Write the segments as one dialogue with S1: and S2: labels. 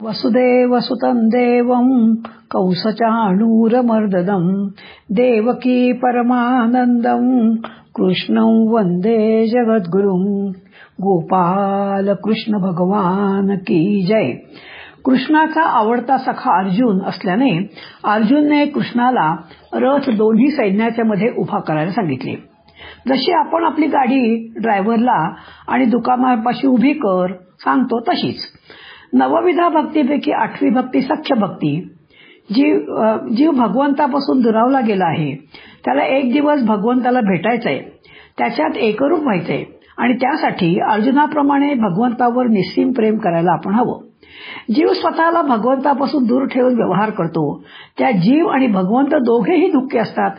S1: वसुदेवसुतं देवं कंसचाणूरमर्दनं देवकी परमानंदं कृष्णं वंदे जगद्गुरुं. गोपाल कृष्ण भगवान की जय. कृष्णाचा आवडता सखा अर्जुन असल्याने अर्जुनने कृष्णाला रथ दोन्ही सैन्याच्या मध्ये उभा करायला सांगितले. जशी आपण आपली गाडी ड्रायव्हरला आणि दुकानापाशी उभी कर सांगतो तशीच. नवविधा भक्तीपैकी 8वी भक्ती सख्य भक्ती. जीव भगवंतापासून दुरावला गेला आहे, त्याला एक दिवस भगवंताला भेटायचंय, त्याच्यात एकरूप व्हायचंय आणि त्यासाठी अर्जुनाप्रमाणे भगवंतावर निस्सीम प्रेम करायला आपण हवं. जीव स्वतःला भगवंतापासून दूर ठेवून व्यवहार करतो, त्या जीव आणि भगवंत दोघेही दुःखी असतात.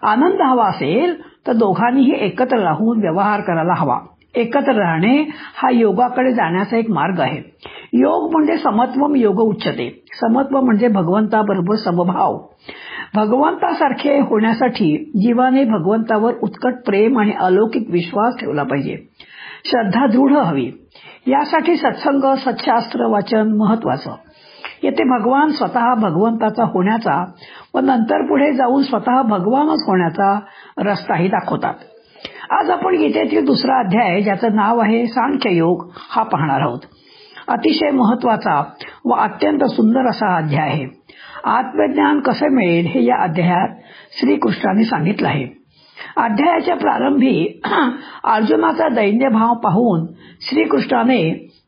S1: आनंद हवा असेल तर दोघांनीही एकत्र राहून व्यवहार करायला हवा. एकत्र राहणे हा योगाकडे जाण्याचा एक मार्ग आहे. योग म्हणजे समत्वम योग उच्चते. समत्व म्हणजे भगवंताबरोबर समभाव. भगवंतासारखे होण्यासाठी जीवाने भगवंतावर उत्कट प्रेम आणि अलौकिक विश्वास ठेवला पाहिजे. श्रद्धा दृढ हवी. यासाठी सत्संग, सत्शास्त्र वाचन महत्वाचं. येथे भगवान स्वतः भगवंताचा होण्याचा व नंतर पुढे जाऊन स्वतः भगवानच होण्याचा रस्ताही दाखवतात. आज आपण गीतेतील 2रा अध्याय, ज्याचं नाव आहे सांख्ययोग, हा पाहणार आहोत. अतिशय महत्वाचा व अत्यंत सुंदर असा अध्याय आहे. आत्मज्ञान कसे मिळेल हे या अध्यायात श्रीकृष्णाने सांगितलं आहे. अध्यायाच्या प्रारंभी अर्जुनाचा दैन्यभाव पाहून श्रीकृष्णाने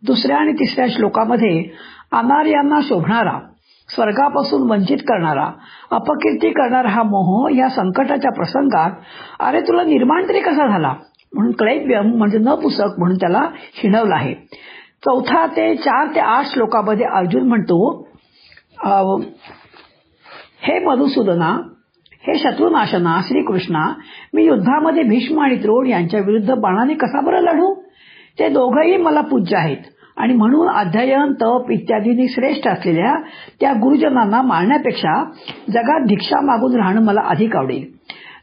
S1: 2ऱ्या आणि 3ऱ्या श्लोकामध्ये अनार्यांना शोभणारा, स्वर्गापासून वंचित करणारा, अपकीर्ती करणारा हा मोह या संकटाच्या प्रसंगात अरे तुला निर्माण तरी कसा झाला म्हणून क्लैब्यम म्हणजे न पुसक म्हणून त्याला हिणवलं आहे. 4 ते 4 ते 8 श्लोकामध्ये अर्जुन म्हणतो, हे मधुसूदना, हे शत्रुनाशना श्रीकृष्णा, मी युद्धामध्ये भीष्म आणि द्रोण यांच्या विरुद्ध बाणाने कसा बरं लढू? ते दोघंही मला पूज्य आहेत आणि म्हणून अध्ययन, तप इत्यादींनी श्रेष्ठ असलेल्या त्या गुरुजनांना मारण्यापेक्षा जगात भिक्षा मागून राहणं मला अधिक आवडेल.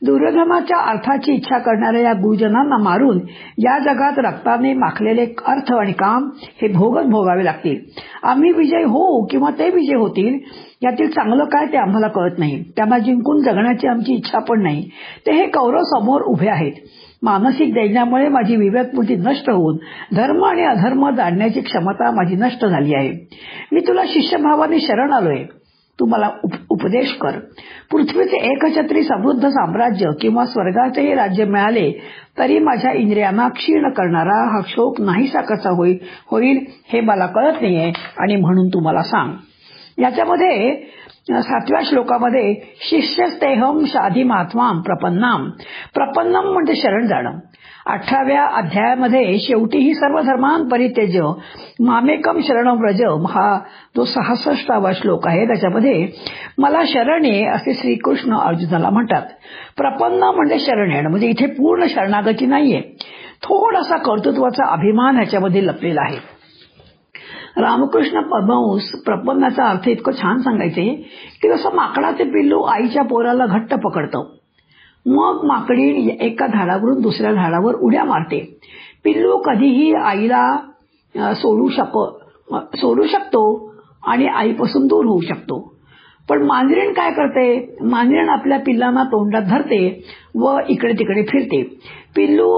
S1: दुर्योधनाच्या अर्थाची इच्छा करणाऱ्या या गुरुजनांना मारून या जगात रक्ताने माखलेले अर्थ आणि काम हे भोगच भोगावे लागतील. आम्ही विजय होऊ किंवा ते विजय होतील यातील चांगलं काय ते आम्हाला कळत नाही. त्यांना जिंकून जगण्याची आमची इच्छा पण नाही. ते हे कौरव समोर उभे आहेत. मानसिक दैन्यामुळे माझी विवेकबुद्धी नष्ट होऊन धर्म आणि अधर्म जाणण्याची क्षमता माझी नष्ट झाली आहे. मी तुला शिष्यभावाने शरण आलोय, तू मला उपदेश कर. पृथ्वीचे एकछत्री समृद्ध साम्राज्य किंवा स्वर्गाचेही राज्य मिळाले तरी माझ्या इंद्रियांना क्षीण करणारा हा शोक नाहीसा कसा होईल हे मला कळत नाहीये आणि म्हणून तू मला सांग. याच्यामध्ये 7व्या श्लोकामध्ये शिष्यस्तेहम शाधी महात्माम प्रपन्नाम. प्रपन्नम म्हणजे शरण जाणं. 18व्या अध्यायामध्ये शेवटी ही सर्व धर्मान परित्यज्य मामेकम शरणं व्रज हा जो 66वा श्लोक आहे, त्याच्यामध्ये मला शरण ये असे श्रीकृष्ण अर्जुनाला म्हणतात. प्रपन्न म्हणजे शरण येणं, म्हणजे इथे पूर्ण शरणागती नाहीये, थोडासा कर्तृत्वाचा अभिमान ह्याच्यामध्ये लपलेला आहे. रामकृष्ण परमहंस प्रपन्नाचा अर्थ इतकं छान सांगायचे की जसं माकडाचे पिल्लू आईच्या पोराला घट्ट पकडतं, मग माकडी एका झाडावरून दुसऱ्या झाडावर उड्या मारते. पिल्लू कधीही आईला सोडू शकतो आणि आईपासून दूर होऊ शकतो. पण मांजरीण काय करते? मांजरीण आपल्या पिल्लांना तोंडात धरते व इकडे तिकडे फिरते. पिल्लू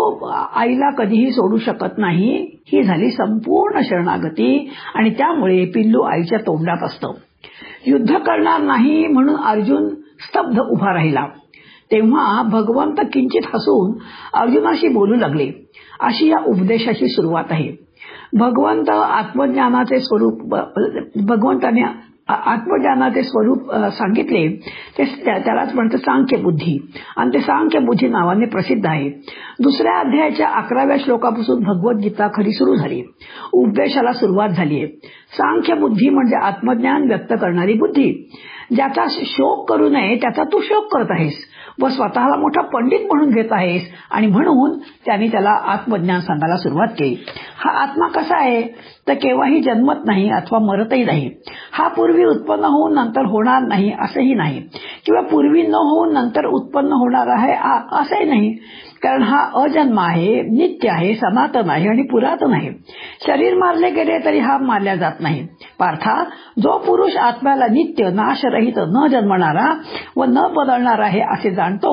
S1: आईला कधीही सोडू शकत नाही. ही झाली संपूर्ण शरणागती आणि त्यामुळे पिल्लू आईच्या तोंडात असतं. युद्ध करणार नाही म्हणून अर्जुन स्तब्ध उभा राहिला. तेव्हा भगवंत किंचित हसून अर्जुनाशी बोलू लागले. अशी या उपदेशाची सुरुवात आहे. भगवंताने आत्मज्ञानाचे स्वरूप सांगितले, त्यालाच म्हणतं सांख्य बुद्धी आणि ते सांख्य बुद्धी नावाने प्रसिद्ध आहे. 2ऱ्या अध्यायाच्या 11व्या श्लोकापासून भगवद्गीता खरी सुरू झाली, उपदेशाला सुरुवात झालीय. सांख्य बुद्धी म्हणजे आत्मज्ञान व्यक्त करणारी बुद्धी. ज्याचा शोक करू नये त्याचा तू शोक करत आहेस व स्वतःला मोठा पंडित म्हणून घेत आहेस आणि म्हणून त्यांनी त्याला आत्मज्ञान सांगायला सुरुवात केली. हा आत्मा कसा आहे तर केव्हाही जन्मत नाही अथवा मरतही नाही. हा पूर्वी उत्पन्न होऊन नंतर होणार नाही असंही नाही, किंवा पूर्वी न होऊन नंतर उत्पन्न होणार आहे असंही नाही. कारण हा अजन्म आहे, नित्य आहे, सनातन आहे आणि पुरातन आहे. शरीर मारले गेले तरी हा मारला जात नाही. पार्था, जो पुरुष आत्म्याला नित्य, नाशरहित, न जन्मणारा व न बदलणारा आहे असे जाणतो,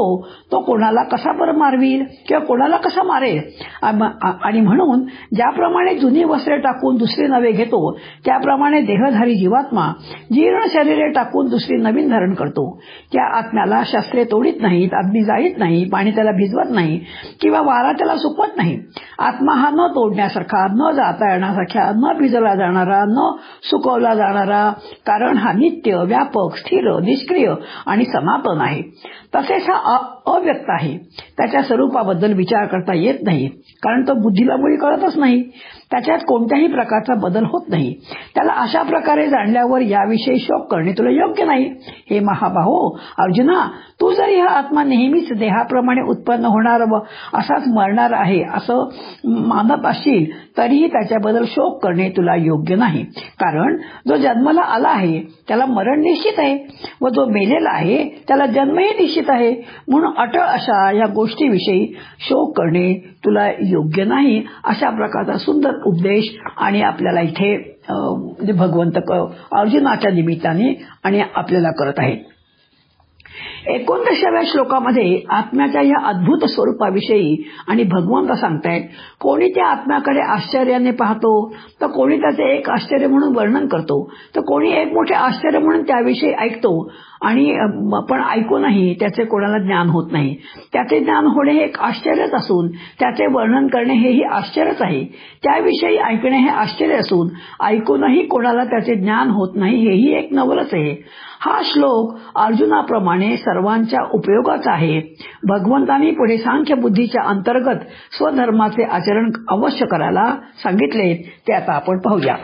S1: तो कोणाला कसा बरं मारवील किंवा कोणाला कसा मारेल? आणि म्हणून ज्याप्रमाणे जुनी वस्त्रे टाकून दुसरी नवे घेतो, त्याप्रमाणे देहधारी जीवात्मा जीर्ण शरीरे टाकून दुसरी नवीन धारण करतो. त्या आत्म्याला शस्त्रे तोडीत नाहीत, अग्नी जाळीत नाही, पाणी त्याला भिजवत नाही किंवा वारा त्याला सुकवत नाही. आत्मा हा न तोडण्यासारखा, न जाता येण्यासारख्या, न भिजवला जाणारा, न सुकवला जाणारा, कारण हा नित्य, व्यापक, स्थिर, निष्क्रिय आणि सनातन आहे. तसेच हा अव्यक्त आहे. त्याच्या स्वरूपाबद्दल विचार करता येत नाही, कारण तो बुद्धीला मुळी कळतच नाही. त्याच्यात कोणत्याही प्रकारचा बदल होत नाही. त्याला अशा प्रकारे जाणल्यावर याविषयी शोक करणे तुला योग्य नाही. हे महाबाहो अर्जुना, तू जरी हा आत्मा नेहमीच देहाप्रमाणे उत्पन्न होणार व असाच मरणार आहे असं मानत असशील, तरीही त्याच्याबद्दल शोक करणे तुला योग्य नाही. कारण जो जन्माला आला आहे त्याला मरण निश्चित आहे व जो मेलेला आहे त्याला जन्मही निश्चित आहे. म्हणून अटळ अशा या गोष्टीविषयी शोक करणे तुला योग्य नाही. अशा प्रकारचा सुंदर उपदेश आणि आपल्याला इथे भगवंत अर्जुनाच्या निमित्ताने आणि आपल्याला करत आहेत. 29व्या श्लोकामध्ये आत्म्याच्या या अद्भुत स्वरूपाविषयी आणि भगवंत सांगतायत, कोणी त्या आत्म्याकडे आश्चर्याने पाहतो, तर कोणी त्याचे एक आश्चर्य म्हणून वर्णन करतो, तर कोणी एक मोठे आश्चर्य म्हणून त्याविषयी ऐकतो आणि पण ऐकूनही त्याचे कोणाला ज्ञान होत नाही. त्याचे ज्ञान होणे हे एक आश्चर्यच असून त्याचे वर्णन करणे हेही आश्चर्यच आहे. त्याविषयी ऐकणे हे आश्चर्य असून ऐकूनही कोणाला त्याचे ज्ञान होत नाही हेही एक नवलच आहे. हा श्लोक अर्जुनाप्रमाणे सर्वांच्या उपयोगाचा आहे. भगवंतांनी पुढे सांख्य बुद्धीच्या अंतर्गत स्वधर्माचे आचरण अवश्य करायला सांगितले, ते आता आपण पाहूया.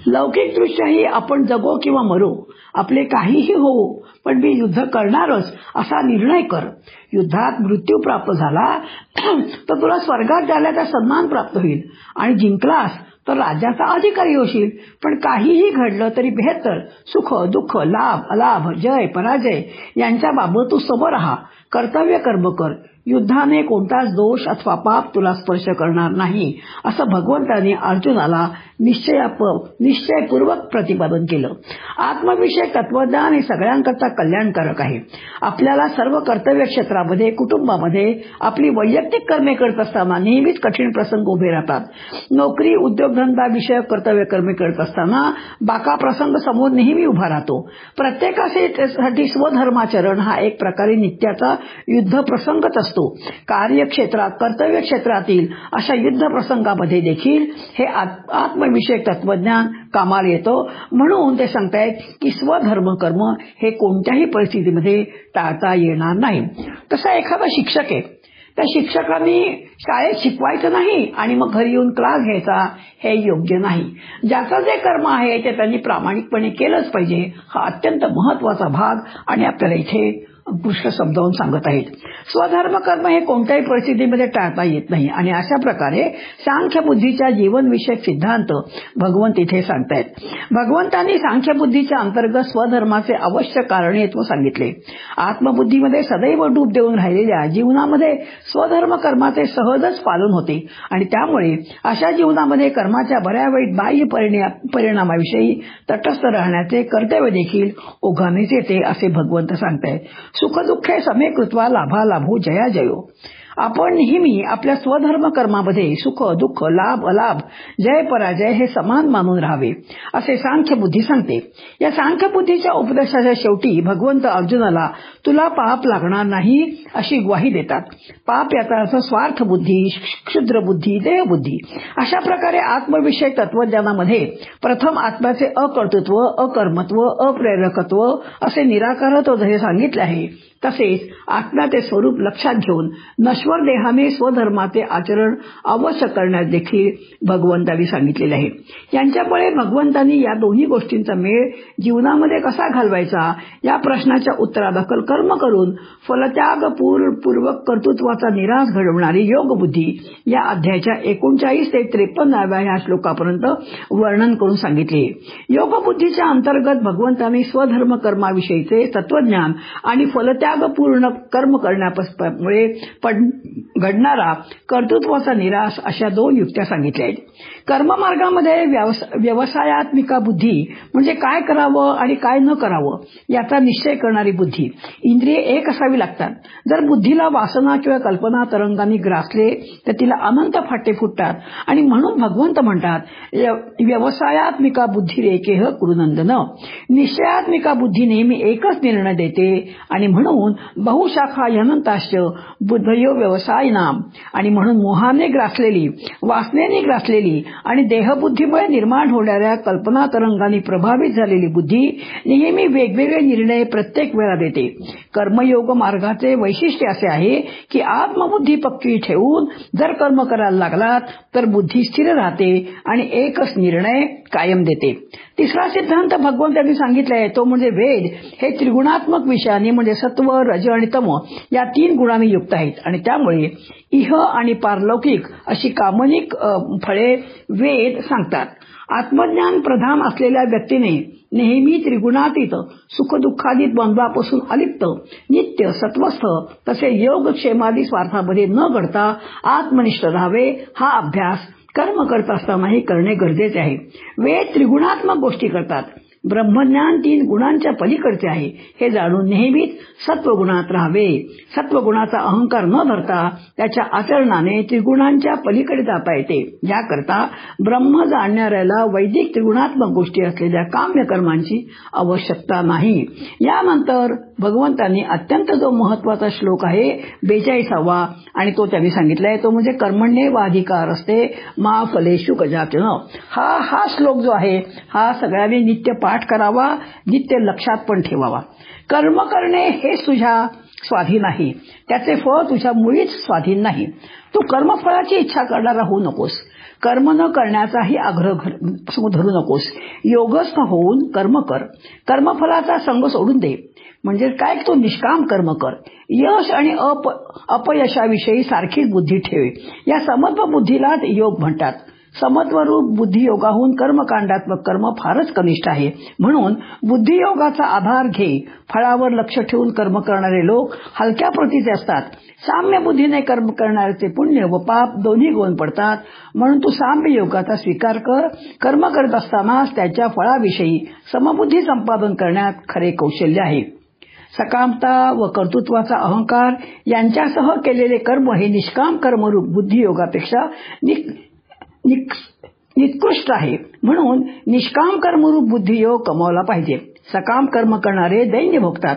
S1: लौकिक दृष्ट्याही आपण जगो किंवा मरो, आपले काहीही होवो, पण मी युद्ध करणारच असा निर्णय कर. युद्धात मृत्यू प्राप्त झाला तर तुला स्वर्गात जाण्याचा सन्मान प्राप्त होईल आणि जिंकलास तर राज्याचा अधिकारी होशील. पण काहीही घडलं तरी बेहत्तर, सुख दुःख, लाभ अलाभ, जय पराजय यांच्याबाबत तू समोर राहा. कर्तव्य कर्म कर. युद्धाने कोणताच दोष अथवा पाप तुला स्पर्श करणार नाही, असं भगवंतांनी अर्जुनाला निश्चयपूर्वक प्रतिपादन केलं. आत्मविषयक तत्वज्ञान हे सगळ्यांकरता कल्याणकारक आहे. आपल्याला सर्व कर्तव्य क्षेत्रामध्ये, कुटुंबामध्ये आपली वैयक्तिक कर्मे करत असताना नेहमीच कठीण प्रसंग उभे राहतात. नोकरी, उद्योगधंदा विषयक कर्तव्य कर्मे करत असताना बाका प्रसंग समोर नेहमी उभा राहतो. प्रत्येकासाठी स्वधर्माचरण हा एक प्रकारे नित्याचा युद्ध प्रसंगच असतो. कार्यक्षेत्रात, कर्तव्य क्षेत्रातील अशा युद्ध प्रसंगामध्ये देखील हे आत्मविषयक तत्वज्ञान कामाला येतो. म्हणून ते सांगतायत की स्वधर्म कर्म हे कोणत्याही परिस्थितीमध्ये टाळता येणार नाही. तसा एखादा शिक्षक आहे, त्या शिक्षकांनी शाळेत शिकवायचं नाही आणि मग घरी येऊन क्लास घ्यायचा, हे योग्य नाही. ज्याचं जे कर्म आहे ते त्यांनी प्रामाणिकपणे केलंच पाहिजे. हा अत्यंत महत्वाचा भाग आणि आपल्याला इथे कृष्ण समजावून सांगत आहेत. स्वधर्म कर्म हे कोणत्याही परिस्थितीमध्ये टाळता येत नाही आणि अशा प्रकारे सांख्य बुद्धीच्या जीवनविषयक सिद्धांत भगवंत इथे सांगतायत. भगवंतांनी सांख्य बुद्धीच्या अंतर्गत स्वधर्माचे अवश्य कारणेत्व सांगितले. आत्मबुद्धीमध्ये सदैव डूब देऊन राहिलेल्या जीवनामध्ये स्वधर्म कर्माचे सहजच पालन होते आणि त्यामुळे अशा जीवनामध्ये कर्माच्या बऱ्या वाईट बाह्य परिणामाविषयी तटस्थ राहण्याचे कर्तव्य देखील ओघानेच येते, असे भगवंत सांगतायत. सुखदुःखे समे कृत्वा लाभा लाभो जया जयो. आपण नेहमी आपल्या स्वधर्म कर्मामध्ये सुख दुःख, लाभ अलाभ, जय पराजय हे समान मानून राहावे, असे सांख्य बुद्धी सांगते. या सांख्य बुद्धीच्या उपदेशाच्या शेवटी भगवंत अर्जुनाला तुला पाप लागणार नाही अशी ग्वाही देतात. पाप याचा अर्थ स्वार्थ बुद्धी, क्षुद्र बुद्धी, देहबुद्धी. अशा प्रकारे आत्मविषयक तत्वज्ञानामध्ये प्रथम आत्म्याचे अकर्तृत्व, अकर्मत्व, अप्रेरकत्व असे निराकारत्व जसे सांगितले आहे, तसेच आत्म्याचे स्वरूप लक्षात घेऊन नश्वर देहाने स्वधर्माचे आचरण अवश्य करण्यास देखील भगवंतांनी सांगितलेले आहे. यांच्यामुळे भगवंतांनी या दोन्ही गोष्टींचा मेळ जीवनामध्ये कसा घालवायचा या प्रश्नाच्या उत्तरादाखल कर्म करून फलत्याग पूर्वक कर्तृत्वाचा निराश घडवणारी योग बुद्धी या अध्यायाच्या 39 ते 53व्या या श्लोकापर्यंत वर्णन करून सांगितले. योग बुद्धीच्या अंतर्गत भगवंतांनी स्वधर्म कर्माविषयीचे तत्वज्ञान आणि फलत्याग त्यागपूर्ण कर्म करण्यामुळे घडणारा कर्तृत्वाचा निराश अशा 2 युक्त्या सांगितल्या आहेत. कर्ममार्गामध्ये व्यवसायात्मिका बुद्धी म्हणजे काय करावं आणि काय न करावं याचा निश्चय करणारी बुद्धी. इंद्रिये एक असावी लागतात. जर बुद्धीला वासना किंवा कल्पना तरंगांनी ग्रासले तर तिला अनंत फाटे फुटतात आणि म्हणून भगवंत म्हणतात व्यवसायात्मिका बुद्धी रेकेह कुरुनंदन. निश्चयात्मिका बुद्धी नेहमी एकच निर्णय देते आणि म्हणून बहुशाखा अनंताश्च बुद्धयो व्यवसायनाम. आणि म्हणून मोहाने ग्रासलेली, वासनेने ग्रासलेली आणि देहबुद्धीमुळे निर्माण होणाऱ्या कल्पना तरंगांनी प्रभावित झालेली बुद्धी नेहमी वेगवेगळे निर्णय प्रत्येक वेळा देते. कर्मयोग मार्गाचे वैशिष्ट्य असे आहे की आत्मबुद्धी पक्की ठेवून जर कर्म करायला लागलात तर बुद्धी स्थिर राहते आणि एकच निर्णय कायम देते. तिसरा सिद्धांत भगवंतांनी सांगितला आहे तो म्हणजे वेद हे त्रिगुणात्मक विषयाने म्हणजे सत्व, रज आणि तम या 3 गुणांनी युक्त आहेत आणि त्यामुळे इह आणि पारलौकिक अशी कामनिक फळे वेद सांगतात. आत्मज्ञान प्रधान असलेल्या व्यक्तीने नेहमी त्रिगुणातीत सुखदुःखादी द्वंद्वापासून अलिप्त, नित्य सत्वस्थ तसे योगक्षेमादी स्वार्थामध्ये न घडता आत्मनिष्ठ राहावे. हा अभ्यास कर्म करत असतानाही करणे गरजेचे आहे. वेद त्रिगुणात्मक गोष्टी करतात. ब्रह्मज्ञान 3 गुणांच्या पलीकडचे आहे हे जाणून नेहमीच सत्वगुणात राहावे. सत्वगुणाचा अहंकार न धरता त्याच्या आचरणाने त्रिगुणांच्या पलीकडे जाता येते. याकरता ब्रह्म जाणणाऱ्याला वैदिक त्रिगुणात्मक गोष्टी असलेल्या काम्य कर्मांची आवश्यकता नाही. यानंतर भगवंतांनी अत्यंत जो महत्वाचा श्लोक आहे 42वा आणि तो त्यांनी सांगितलाय तो म्हणजे कर्मण्येवाधिकार असते मा फलेषु कदाचन. हा श्लोक जो आहे हा सगळ्यांनी नित्य पाठ करावा, नित्य लक्षात पण ठेवावा. कर्म करणे हेच तुझ्या स्वाधीन आहे, त्याचे फळ तुझ्या मुळीच स्वाधीन नाही. तू कर्मफळाची इच्छा करणारा होऊ नकोस. कर्म न करण्याचाही आग्रह धरू नकोस. योगस्थ होऊन कर्म कर. कर्मफलाचा संग सोडून दे. म्हणजे काय तो निष्काम कर्म कर. यश आणि अपयशाविषयी सारखीच बुद्धी ठेवे. या समत्व बुद्धीलाच योग म्हणतात. समत्वरूप बुद्धियोगाहून कर्मकांडात्मक कर्म फारच कनिष्ठ आहे. म्हणून बुद्धियोगाचा आधार घे. फळावर लक्ष ठेवून कर्म करणारे लोक हलक्या प्रतीचे असतात. साम्य बुद्धीने कर्म करणाऱ्याचे पुण्य व पाप दोन्ही गौण पडतात. म्हणून तू साम्य योगाचा स्वीकार कर. कर्म करत असतानाच त्याच्या फळाविषयी समबुद्धी संपादन करण्यात खरे कौशल्य आहे. सकामता व कर्तृत्वाचा अहंकार यांच्यासह केलेले कर्म हे निष्काम कर्मरूप बुद्धियोगापेक्षा निकृष्ट आहे. म्हणून निष्काम कर्मरूप बुद्धियोग कमावला पाहिजे. सकाम कर्म करणारे दैन्य भोगतात.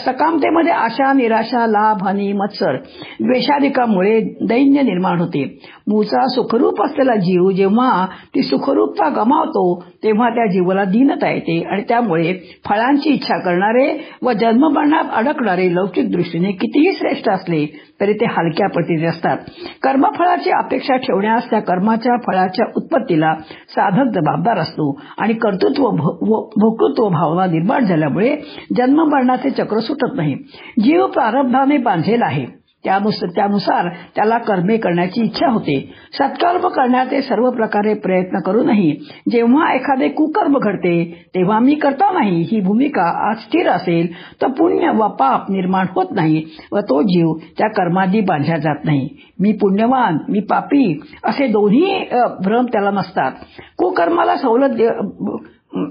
S1: सकामतेमध्ये आशा, निराशा, लाभ, हानी, मत्सर, द्वेषाधिकामुळे दैन्य निर्माण होते. मूळचा सुखरूप असलेला जीव जेव्हा ती सुखरूपता गमावतो तेव्हा त्या जीवाला दीनता येते आणि त्यामुळे फळांची इच्छा करणारे व जन्ममरणात अडकणारे लौकिक दृष्टीने कितीही श्रेष्ठ असले तरी ते हलक्या प्रतीचे असतात. कर्मफळाची अपेक्षा ठेवण्यास त्या कर्माच्या फळाच्या उत्पत्तीला साधक जबाबदार असतो आणि कर्तृत्व भोक्तृत्व भावना निर्माण झाल्यामुळे जन्ममरणाचे चक्र सुटत नाही. जीव प्रारब्धाने बांधलेला आहे. त्यानुसार त्याला कर्मे करण्याची इच्छा होते. सत्कर्म करण्याचे सर्व प्रकारे प्रयत्न करूनही जेव्हा एखादे कुकर्म घडते तेव्हा मी करता नाही ही भूमिका आज स्थिर असेल तर पुण्य व पाप निर्माण होत नाही व तो जीव त्या कर्मादी बांधला जात नाही. मी पुण्यवान, मी पापी असे दोन्ही भ्रम त्याला नसतात. कुकर्माला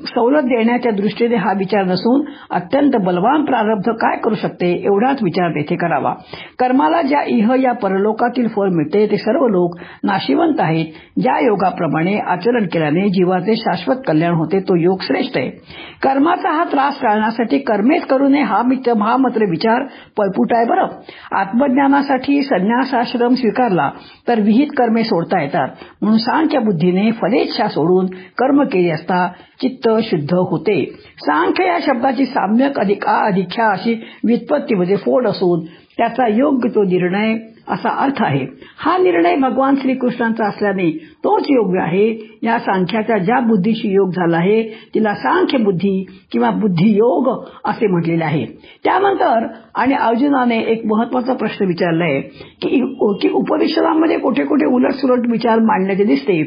S1: सवलत देण्याच्या दृष्टीने हा विचार नसून अत्यंत बलवान प्रारब्ध काय करू शकते एवढाच विचार तेथे करावा. कर्माला ज्या इह या परलोकातील फळ मिळते ते सर्व लोक नाशिवंत आहेत. ज्या योगाप्रमाणे आचरण केल्याने जीवाचे शाश्वत कल्याण होते तो योग श्रेष्ठ आहे. कर्माचा हा त्रास टाळण्यासाठी कर्मेच करू नये हा मात्र विचार पळपुट आहे. बरं, आत्मज्ञानासाठी संन्यासाश्रम स्वीकारला तर विहित कर्मे सोडता येतात. म्हणून सांख्य बुद्धीने फलेच्छा सोडून कर्म केली असता चित्त शुद्ध होते. सांख्य या शब्दाची साम्यक अधिख्या अशी व्युत्पत्ती म्हणजे फोड असून त्याचा योग्य तो निर्णय असा अर्थ आहे. हा निर्णय भगवान श्रीकृष्णांचा असल्याने तोच योग आहे. या सांख्याचा ज्या बुद्धीशी योग झाला आहे तिला सांख्य बुद्धी किंवा बुद्धियोग असे म्हटलेले आहे. त्यानंतर आणि अर्जुनाने एक महत्वाचा प्रश्न विचारलाय की उपनिषदांमध्ये कुठे कुठे उलटसुलट विचार मांडण्याचे दिसते,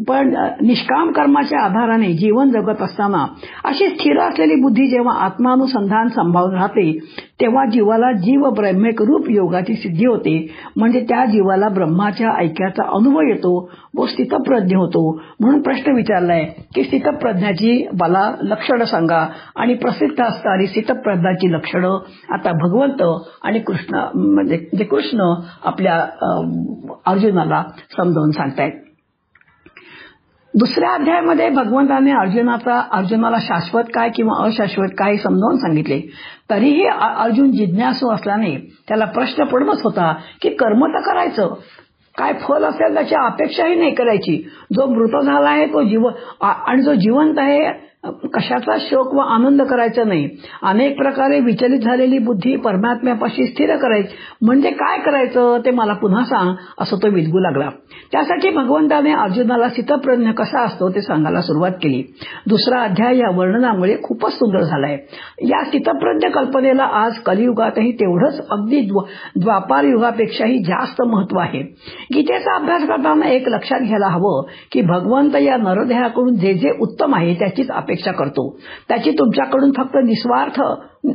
S1: पण निष्काम कर्माच्या आधाराने जीवन जगत असताना अशी स्थिर असलेली बुद्धी जेव्हा आत्मानुसंधान संभावून राहते तेव्हा जीवाला जीव ब्रह्मेक रूप योगाची सिद्धी होते. म्हणजे त्या जीवाला ब्रह्माच्या ऐक्याचा अनुभव येतो व स्थितप्रज्ञ होतो. म्हणून प्रश्न विचारलाय की स्थितप्रज्ञाची मला लक्षणं सांगा, आणि प्रसिद्ध असणारी स्थितप्रज्ञाची लक्षणं आता भगवंत आणि कृष्ण म्हणजे कृष्ण आपल्या अर्जुनाला समजावून सांगतायत. दुसऱ्या अध्यायामध्ये भगवंताने अर्जुनाला शाश्वत काय किंवा अशाश्वत काय समजावून सांगितले. तरीही अर्जुन जिज्ञासू असल्याने त्याला प्रश्न पडतच होता की कर्म तर करायचं, काय फल असेल त्याची अपेक्षाही नाही करायची. जो मृत झाला आहे तो आणि जो जिवंत आहे कशाचा शोक व आनंद करायचा नाही. अनेक प्रकारे विचलित झालेली बुद्धी परमात्म्यापाशी स्थिर करायची. म्हणजे काय करायचं ते मला पुन्हा सांग असं तो विद्गू लागला. त्यासाठी भगवंताने अर्जुनाला स्थितप्रज्ञ कसा असतो ते सांगायला सुरुवात केली. दुसरा अध्याय या वर्णनामुळे खूपच सुंदर झालाय. या स्थितप्रज्ञ कल्पनेला आज कलियुगातही तेवढंच अगदी द्वापार युगापेक्षाही जास्त महत्व आहे. गीतेचा अभ्यास करताना एक लक्षात घ्यायला हवं की भगवंत या नरदेहाकडून जे जे उत्तम आहे त्याचीच अपेक्षा करतो. त्याची तुमच्याकडून फक्त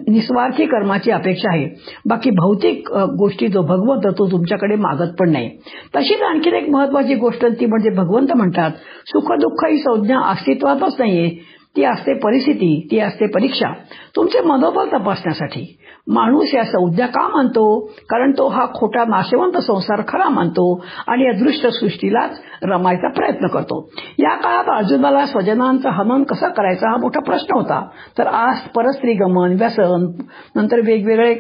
S1: निस्वार्थी कर्माची अपेक्षा आहे. बाकी भौतिक गोष्टी जो भगवंत तो तुमच्याकडे मागत पण नाही. तशीच आणखी एक महत्वाची गोष्ट ती म्हणजे भगवंत म्हणतात सुख दुःख ही संज्ञा अस्तित्वातच नाहीये. ती असते परिस्थिती, ती असते परीक्षा, तुमचे मनोबल तपासण्यासाठी. माणूस या संज्ञा का मानतो? कारण तो हा खोटा नाशवंत संसार खरा मानतो आणि या दृष्ट सृष्टीलाच रमायचा प्रयत्न करतो. या काळात अर्जुनाला स्वजनांचं हनन कसं करायचं हा मोठा प्रश्न होता. तर आज परस्त्री गमन, व्यसन, नंतर वेगवेगळे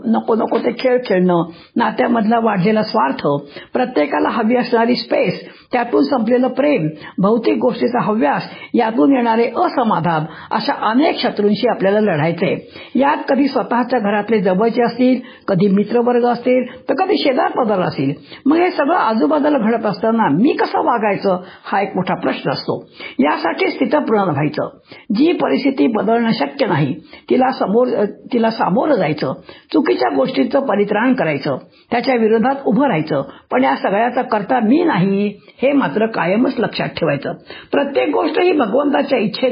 S1: नको ते खेळ खेळणं, नात्यामधला वाढलेला स्वार्थ, प्रत्येकाला हवी असणारी स्पेस, त्यातून संपलेलं प्रेम, भौतिक गोष्टीचा हव्यास, यातून येणारे असमाधान, अशा अनेक शत्रूंशी आपल्याला लढायचंय. यात कधी स्वतःच्या घरातले जवळचे असतील, कधी मित्रवर्ग असतील, तर कधी शेजारपाजार असतील. मग हे सगळं आजूबाजूला घडत असताना मी कसं वागायचं हा एक मोठा प्रश्न असतो. यासाठी स्थितप्रज्ञ व्हायचं. जी परिस्थिती बदलणं शक्य नाही तिला सामोरं जायचं. चुकीच्या गोष्टींचं परित्राण करायचं, त्याच्या विरोधात उभं राहायचं. पण या सगळ्याचा करता मी नाही हे मात्र कायमच लक्षात ठेवायचं. प्रत्येक गोष्ट ही भगवंताच्या इच्छेने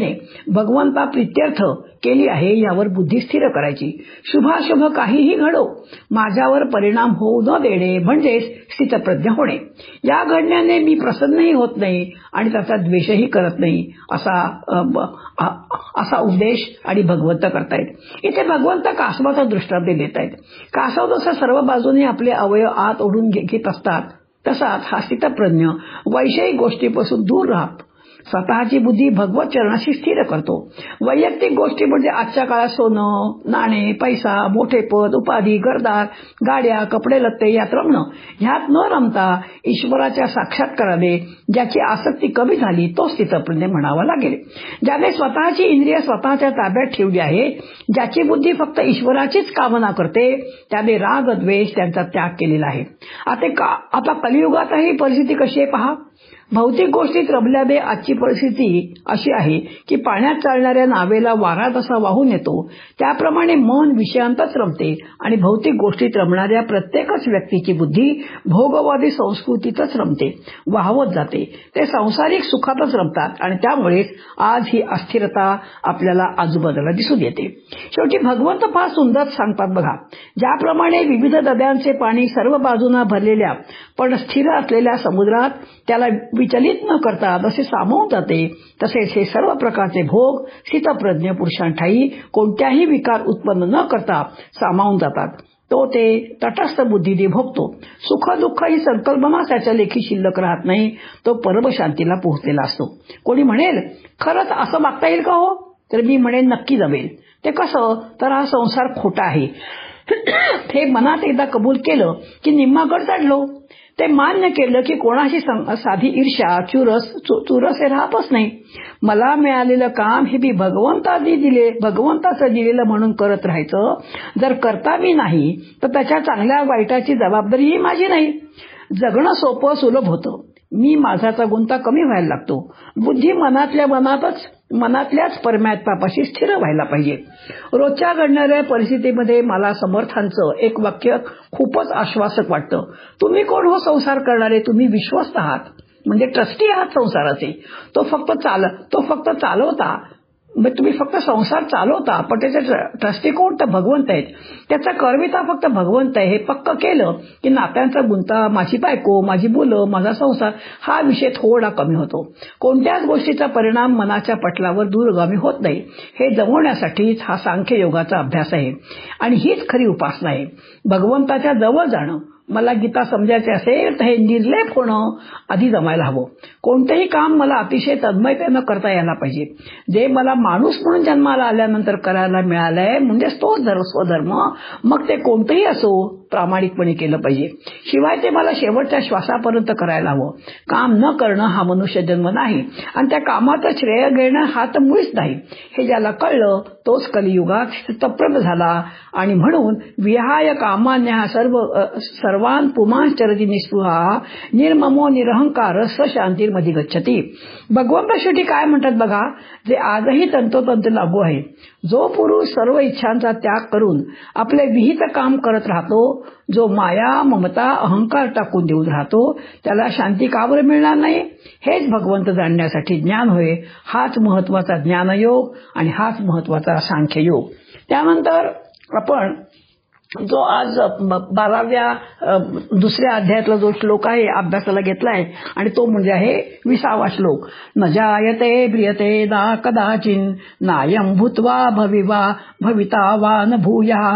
S1: भगवंता प्रित्यर्थ केली आहे यावर बुद्धी स्थिर करायची. शुभाशुभ काहीही घडो माझ्यावर परिणाम होऊ न देणे म्हणजेच स्थितप्रज्ञ होणे. या घडण्याने मी प्रसन्नही होत नाही आणि त्याचा द्वेषही करत नाही असा उपदेश आणि भगवंत करतायत. इथे भगवंत कासवाचा दृष्टांत देत आहेत. कासव जसं सर्व बाजूने आपले अवयव आत ओढून घेत असतात तसाच हा स्थितप्रज्ञ वैषयिक गोष्टीपासून दूर राहत स्वतःची बुद्धी भगवत चरणाशी स्थिर करतो. वैयक्तिक गोष्टी म्हणजे आजच्या काळात सोनं, नाणे, पैसा, मोठे पद, उपाधी, घरदार, गाड्या, कपडे लत्ते यात रमणं. ह्यात न रमता ईश्वराच्या साक्षात्काराने ज्याची आसक्ती कमी झाली तो स्थितप्रज्ञ म्हणावा लागेल. ज्याने स्वतःची इंद्रिय स्वतःच्या ताब्यात ठेवली आहे, ज्याची बुद्धी फक्त ईश्वराचीच कामना करते, त्याने राग द्वेष त्यांचा त्याग केलेला आहे. आता कलियुगातही परिस्थिती कशी आहे पहा. भौतिक गोष्टीत रमल्याने आजची परिस्थिती अशी आहे की पाण्यात चालणाऱ्या नावेला वारा जसा वाहून येतो त्याप्रमाणे मन विषयांतच रमते आणि भौतिक गोष्टीत रमणाऱ्या प्रत्येकच व्यक्तीची बुद्धी भोगवादी संस्कृतीतच रमते, वाहवत जाते. ते सांसारिक सुखातच रमतात आणि त्यामुळेच आज ही अस्थिरता आपल्याला आजूबाजूला दिसून येते. शेवटी भगवंत फार सुंदर सांगतात बघा. ज्याप्रमाणे विविध नद्यांचे पाणी सर्व बाजूंना भरलेल्या पण स्थिर असलेल्या समुद्रात त्याला विचलित न करता जसे सामावून जाते, तसेच हे सर्व प्रकारचे भोग स्थितप्रज्ञ पुरुषांठाई कोणत्याही विकार उत्पन्न न करता सामावून जातात. तो ते तटस्थ बुद्धीने भोगतो. सुख दुःख ही संकल्पना त्याच्या लेखी शिल्लक राहत नाही. तो परमशांतीला पोहोचलेला असतो. कोणी म्हणेल खरंच असं वागता येईल का हो? तर मी म्हणेन नक्की जमेल. ते कसं? तर हा संसार खोटा आहे हे मनात एकदा कबूल केलं की निम्मागड चढलो. ते मान्य केलं की कोणाशी साधी ईर्ष्या चुरस हे राहतच नाही. मला मिळालेलं काम हे मी भगवंताचं दिलेलं म्हणून करत राहायचं. जर करता मी नाही तर त्याच्या चांगल्या वाईटाची जबाबदारी ही माझी नाही. जगणं सोपं सुलभ होतं. मी माझाचा गुंता कमी व्हायला लागतो. बुद्धी मनातल्याच परमात्म्यापाशी स्थिर व्हायला पाहिजे. रोजच्या घडणाऱ्या परिस्थितीमध्ये मला समर्थांचं एक वाक्य खूपच आश्वासक वाटतं. तुम्ही कोण हो संसार करणारे? तुम्ही विश्वस्त आहात, म्हणजे ट्रस्टी आहात संसाराचे. तो फक्त चालवता. तुम्ही फक्त संसार चालवता, पण त्याचे ट्रस्टी कोण? तर भगवंत आहेत. त्याचा करविता फक्त भगवंत आहे. हे पक्क केलं की नात्यांचा गुंता, माझी बायको, माझी मुलं, माझा संसार, हा विषय थोडा कमी होतो. कोणत्याच गोष्टीचा परिणाम मनाच्या पटलावर दूरगामी होत नाही. हे जमवण्यासाठीच हा सांख्य योगाचा अभ्यास आहे आणि हीच खरी उपासना आहे. भगवंताच्या जवळ जाणं. मला गीता समजायचे असेल तर हे निर्लेप होणं आधी जमायला हवं. कोणतेही काम मला अतिशय तन्मयतेनं करता यायला पाहिजे. जे मला माणूस म्हणून जन्माला आल्यानंतर करायला मिळालंय म्हणजेच तोच स्वधर्म, मग ते कोणतंही असो, प्रामाणिकपणे केलं पाहिजे. शिवाय ते मला शेवटच्या श्वासापर्यंत करायला हवं. काम न करणं हा मनुष्य जन्म नाही आणि त्या कामाचं श्रेय घेणं हा तर मुळीच नाही. हे ज्याला कळलं तोच कलियुगात तप्रद झाला आणि म्हणून विहाय कामान्य सर्वान पुमांश्चरती निस्पृहा निर्ममो निरहंकार स शांतीर्मधी गच्छती. भगवंत शेवटी काय म्हणतात बघा, जे आजही तंतोतंत लागू आहे. जो पुरुष सर्व इच्छांचा त्याग करून आपले विहित काम करत राहतो, जो माया, ममता, अहंकार टाकून देऊन राहतो, त्याला शांती का बरं मिळणार नाही? हेच भगवंत जाणण्यासाठी ज्ञान होय. हाच महत्वाचा ज्ञानयोग आणि हाच महत्वाचा सांख्ययोग. त्यानंतर आपण जो आज 12व्या दुसऱ्या अध्यायातला जो श्लोक आहे अभ्यासाला घेतलाय आणि तो म्हणजे आहे 20वा श्लोक. न जायते ब्रियते ना कदाचिन नायं भूत्वा भविता वा न भूयः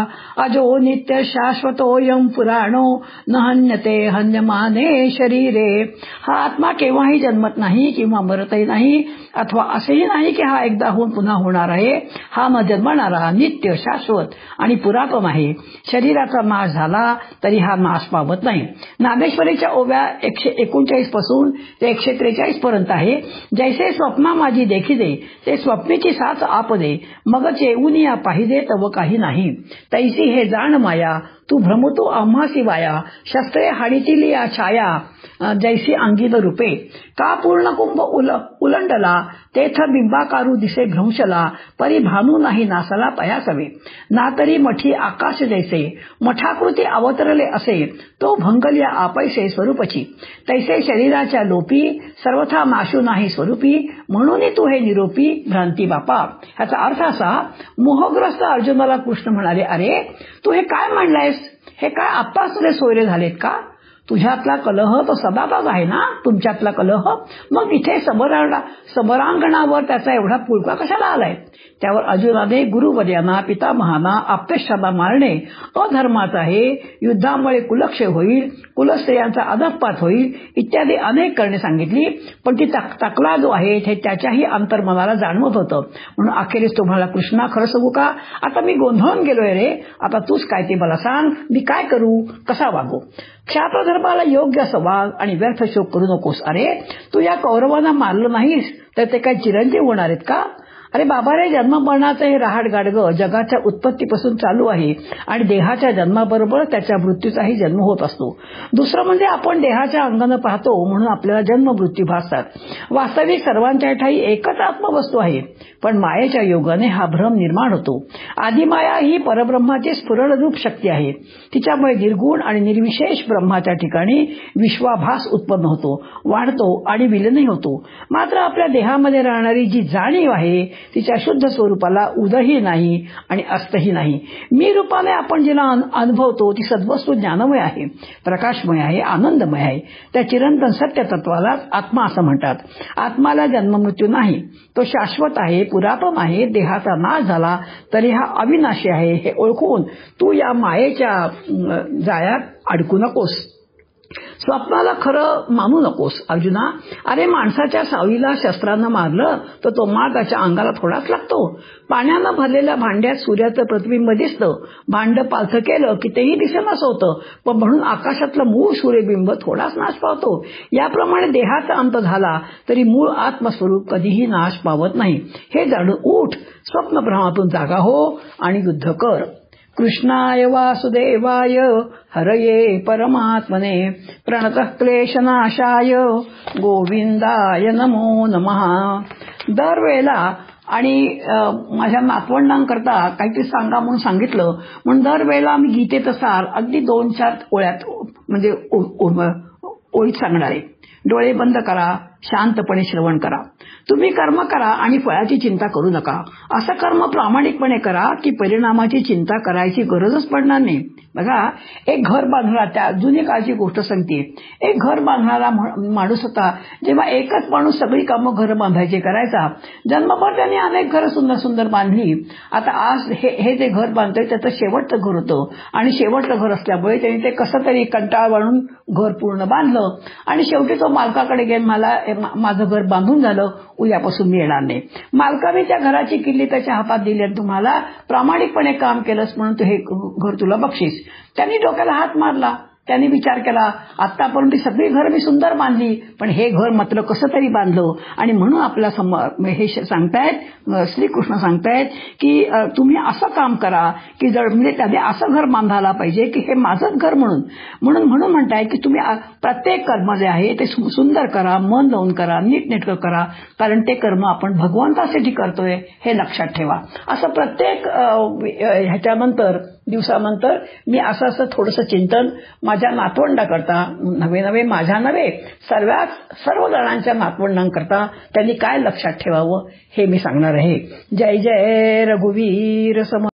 S1: अजो नित्य शाश्वतोयं पुराणो न हन्यते हन्यमाने शरीरे. हा आत्मा केव्हाही जन्मत नाही किंवा मरतही नाही, अथवा असेही नाही की हा एकदा होऊन पुन्हा होणार आहे. हा न जन्मणारा नित्य शाश्वत आणि पुरातन आहे. शरीराचा नाश झाला तरी हा नाश पावत नाही. नागेश्वरीच्या ओव्या 139 पासून ते 143 पर्यंत आहे. जैसे स्वप्ना माझी देखिदे ते स्वप्नेची साच आप दे, मग चेऊन या पाहिजे तव काही नाही. तैसी हे जाण माया तू भ्रमतो आम्हासी वाया, शस्त्रे हाडीतील या छाया जैसी अंगित रूपे. का पूर्ण कुंभ उलंडला तेथ बिंबाकारू दिसे भ्रंशला, परी भानू नाही नासला पयासवे. ना तरी मठी आकाश जैसे मठाकृती अवतरले असे, तो भंगल्या आपैसे स्वरूपची. तैसे शरीराच्या लोपी सर्वथा नाशू नाही स्वरूपी, म्हणून तू हे निरोपी भ्रांती बापा. ह्याचा अर्थ असा, मोहग्रस्त अर्जुनाला कृष्ण म्हणाले, अरे तू हे काय म्हणलायस? हे काय आत्ताच तुझे सोयरे झालेत का? तुझ्यातला कलह तो सदाचाच आहे ना, तुमच्यातला कलह. मग इथे समरांगणावर त्याचा एवढा पुळका कशाला आलाय? त्यावर अर्जुनाने गुरुवर्यांना, पितामहांना, आप्तेष्टांना मारणे अधर्माचं आहे, युद्धामुळे कुलक्षय होईल, कुलस्त्रियांचा अधःपात होईल इत्यादी अनेक कारणे सांगितली. पण ती तकला जो आहे हे त्याच्याही अंतर्मनाला जाणवत होतं. म्हणून अखेरीस तुम्हाला कृष्णा खरं सांगू का, आता मी गोंधळून गेलोय रे, आता तूच काय ते मला सांग, मी काय करू, कसा वागू? क्षात्रधर्माला योग्य असं वाग आणि व्यर्थ शोक करू नकोस. अरे तू या कौरवांना मारलं नाहीस तर ते काय चिरंजीव होणार आहेत का? अरे बाबा रे, जन्म मरणाचं हे रहाट गाडगं जगाच्या उत्पत्तीपासून चालू आहे आणि देहाच्या जन्माबरोबर त्याच्या मृत्यूचाही जन्म होत असतो. दुसरं म्हणजे आपण देहाच्या अंगानं पाहतो म्हणून आपल्याला जन्म मृत्यू भासतात. वास्तविक सर्वांच्या ठाई एकच आत्मवस्तू आहे, पण मायेच्या योगाने हा भ्रम निर्माण होतो. आदिमाया ही परब्रह्माची स्फुरणरूप शक्ती आहे. तिच्यामुळे निर्गुण आणि निर्विशेष ब्रह्माच्या ठिकाणी विश्वाभास उत्पन्न होतो, वाढतो आणि विलीनही होतो. मात्र आपल्या देहामध्ये राहणारी जी जाणीव आहे तिच्या शुद्ध स्वरूपाला उदयही नाही आणि अस्तही नाही. मी रूपाने आपण जिला अनुभवतो ती सद्वस्तू ज्ञानमय आहे, प्रकाशमय आहे, आनंदमय आहे. त्या चिरंतन सत्य तत्वालाच आत्मा असं म्हणतात. आत्माला जन्ममृत्यू नाही, तो शाश्वत आहे, पुरातन आहे. देहाचा नाश झाला तरी हा अविनाशी आहे हे ओळखून तू या मायेच्या जाळ्यात अडकू नकोस. स्वप्नाला खरं मानू नकोस. अर्जुना, अरे माणसाच्या सावलीला शस्त्रानं मारलं तर तो मार त्याच्या अंगाला थोडाच लागतो. पाण्यानं भरलेल्या भांड्यात सूर्याचं प्रतिबिंब दिसतं. भांड पालथं केलं की तेही दिसेनासं होतं, पण म्हणून आकाशातलं मूळ सूर्यबिंब थोडाच नाश पावतो. याप्रमाणे देहाचा अंत झाला तरी मूळ आत्मस्वरूप कधीही नाश पावत नाही. हे जाणून उठ, स्वप्नभ्रमातून जागा हो आणि युद्ध कर. कृष्णाय वासुदेवाय हरये परमात्मने प्रणतः क्लेशनाशाय गोविंदाय नमो नमः. दरवेळेला आणि माझ्या नातवंडांकरता काहीतरी सांगा म्हणून सांगितलं म्हणून दरवेळेला आम्ही गीतेचं सार अगदी 2-4 ओळ्यात म्हणजे ओळीत सांगणार आहे. डोळे बंद करा, शांतपणे श्रवण करा. तुम्ही कर्म करा आणि फळाची चिंता करू नका. असं कर्म प्रामाणिकपणे करा की परिणामाची चिंता करायची गरजच पडणार नाही. बघा, एक घर बांधणारा, त्या जुनी काळची गोष्ट सांगते, एक घर बांधणारा माणूस होता. जेव्हा एकच माणूस सगळी कामं घर बांधायची करायचा, जन्मभर त्याने अनेक घरं सुंदर सुंदर बांधली. आता आज हे जे घर बांधतोय त्याचं शेवटचं घर होतं आणि शेवटचं घर असल्यामुळे त्यांनी ते कसं तरी कंटाळ वाढून घर पूर्ण बांधलं आणि शेवटी तो मालकाकडे गेला, मला माझं घर बांधून झालं, उद्यापासून मी येणार नाही. मालकाने त्या घराची किल्ली त्याच्या हातात दिली आणि तुम्हाला प्रामाणिकपणे काम केलंस म्हणून हे घर तुला बक्षीस. त्यांनी डोक्याला हात मारला. त्यांनी विचार केला, आतापर्यंत सगळी घर मी सुंदर बांधली पण हे घर मात्र कसं तरी बांधलं. आणि म्हणून आपल्या हे सांगतायत, श्रीकृष्ण सांगतायत की तुम्ही असं काम करा की म्हणजे त्याने असं घर बांधायला पाहिजे की हे माझंच घर म्हणून म्हणताय की तुम्ही प्रत्येक कर्म जे आहे ते सुंदर करा, मन लावून करा, नीटनेटकं करा, कारण ते कर्म आपण भगवंतासाठी करतोय हे लक्षात ठेवा. असं प्रत्येक ह्याच्यानंतर दिवसानंतर मी असं थोडंसं चिंतन माझ्या नातवंडाकरता, नवे माझ्या नव्हे सर्व जणांच्या नातवंडांकरता त्यांनी काय लक्षात ठेवावं हे मी सांगणार आहे. जय जय रघुवीर सम